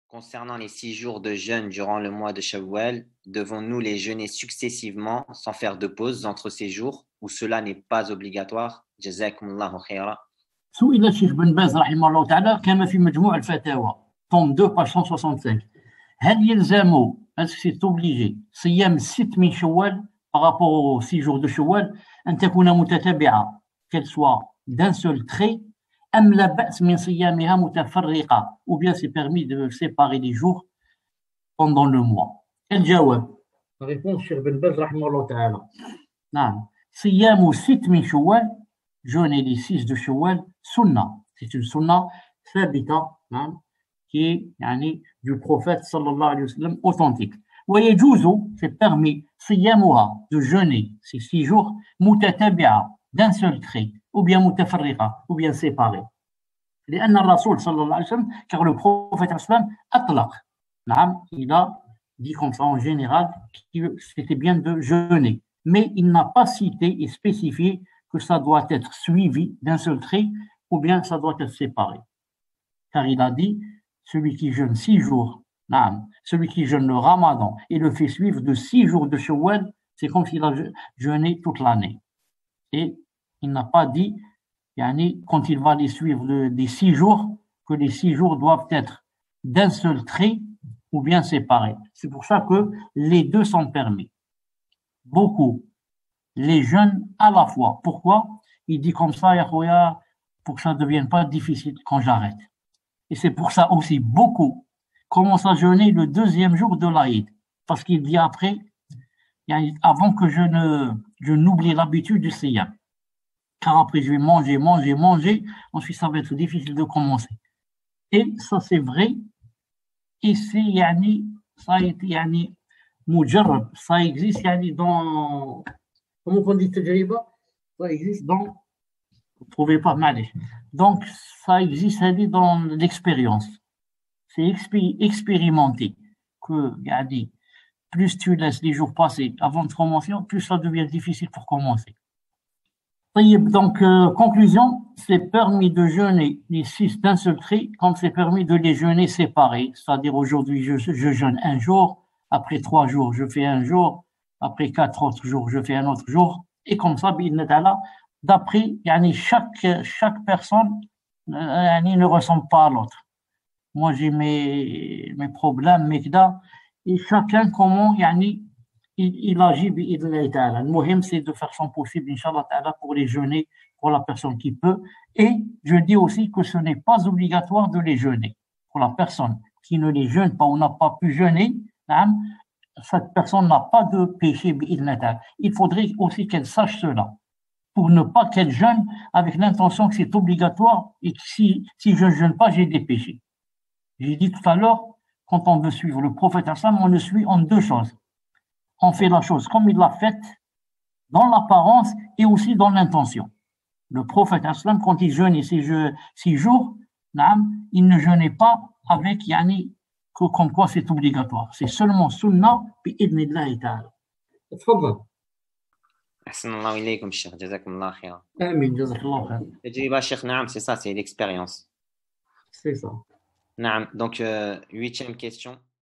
Concernant les 6 jours de jeûne durant le mois de Shawwal, devons-nous les jeûner successivement sans faire de pause entre ces jours ou cela n'est pas obligatoire? Jazakumullahu khaira. سئل الشيخ بن باز رحمه الله تعالى كما في مجموع الفتاوى طوم 2 page 165 هل يلزم سي obligé صيام الست من شوال par rapport aux 6 jours de شوال أن تكون متتابعة qu'elle soit d'un seul trait أم لا بأس من صيامها متفرقة ou bien c'est permis de séparer les jours pendant le mois. الجواب réponse الشيخ بن باز رحمه الله تعالى نعم صيام 6 من شوال jeûner les 6 de Shawwal, sunna. C'est une sunna thabita, qui est yani, du prophète sallallahu alayhi wa sallam authentique. ويجوز, c'est permis, صيامها, de jeûner ces 6 jours, متتابعة, d'un seul trait, ou bien متفرقة, ou bien séparée. لأن الرسول صلى الله عليه وسلم, car le prophète sallam أطلق, il a dit comme ça en général, que c'était bien de jeûner. Mais il n'a pas cité et spécifié que ça doit être suivi d'un seul trait ou bien ça doit être séparé. Car il a dit, celui qui jeûne 6 jours, celui qui jeûne le Ramadan et le fait suivre de 6 jours de Shawwal, c'est comme s'il a jeûné toute l'année. Et il n'a pas dit, quand il va les suivre des 6 jours, que les 6 jours doivent être d'un seul trait ou bien séparés. C'est pour ça que les deux sont permis. Beaucoup les jeûnent à la fois. Pourquoi? Il dit comme ça, Yahouya, pour que ça ne devienne pas difficile quand j'arrête. Et c'est pour ça aussi, beaucoup commencent à jeûner le 2e jour de l'Aïd. Parce qu'il dit après, avant que je n'oublie l'habitude du siyam. Car après, je vais manger. Ensuite, ça va être difficile de commencer. Et ça, c'est vrai. Et c'est, ça a été, mujarrab. Ça existe, dans... Comment on dit tajriba? Ça existe dans... Vous ne trouvez pas mal. Donc, ça existe dans l'expérience. C'est expérimenté que, plus tu laisses les jours passer avant de commencer, plus ça devient difficile pour commencer. Donc, conclusion, c'est permis de jeûner les 6 d'un seul trait, comme c'est permis de les jeûner séparés. C'est-à-dire, aujourd'hui, je jeûne un jour, après 3 jours, je fais un jour, après 4 autres jours, je fais un autre jour, et comme ça, d'après, chaque personne ne ressemble pas à l'autre. Moi, j'ai mes problèmes, et chacun, comment, il agit, le muhim, c'est de faire son possible, Inch'Allah ta'ala, pour les jeûner, pour la personne qui peut, et je dis aussi que ce n'est pas obligatoire de les jeûner. Pour la personne qui ne les jeûne pas ou n'a pas pu jeûner, cette personne n'a pas de péché. Il faudrait aussi qu'elle sache cela, pour ne pas qu'elle jeûne avec l'intention que c'est obligatoire et que si je ne jeûne pas, j'ai des péchés. J'ai dit tout à l'heure, quand on veut suivre le prophète, on le suit en 2 choses. On fait la chose comme il l'a faite, dans l'apparence et aussi dans l'intention. Le prophète, quand il jeûne 6 jours, il ne jeûnait pas avec comme quoi c'est obligatoire. C'est seulement sunnah بإذن الله تعالى. تفضل. أحسن الله إليكم الشيخ جزاكم الله خيرا. آمين جزاك الله خير. تجربة الشيخ نعم c'est ça, c'est l'expérience. C'est ça. نعم donc 8e question.